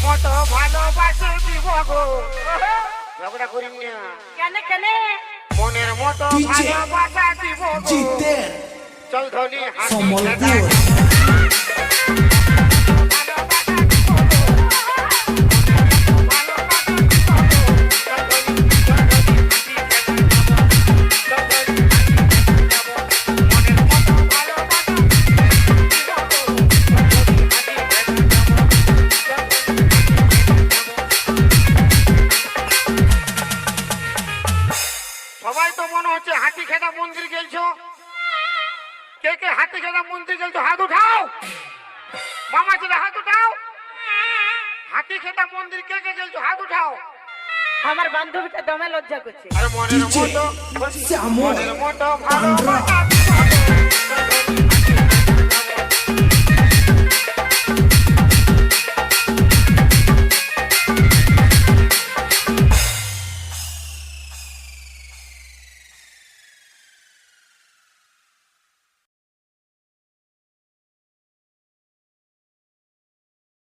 মতো ভালোবাসে দিব গো ঝগড়া করিম না কেন কেন মনের মতো ভালোবাসা দিব গো চল ধনি সম্বলপুর সবাই তো মনে হচ্ছে হাতি খেদা মন্দির গেলছো কে কে হাতি খেদা মন্দির গেলছো হাত উঠাও মামা ছেলে হাত উঠাও হাতি খেদা মন্দির কে কে গেলছো হাত উঠাও আমার বান্ধবীটা দমে লজ্জা করছে আরে মনের DJ মতো শ্যামল মনের মতো তান্ড্রা ভালোবাসা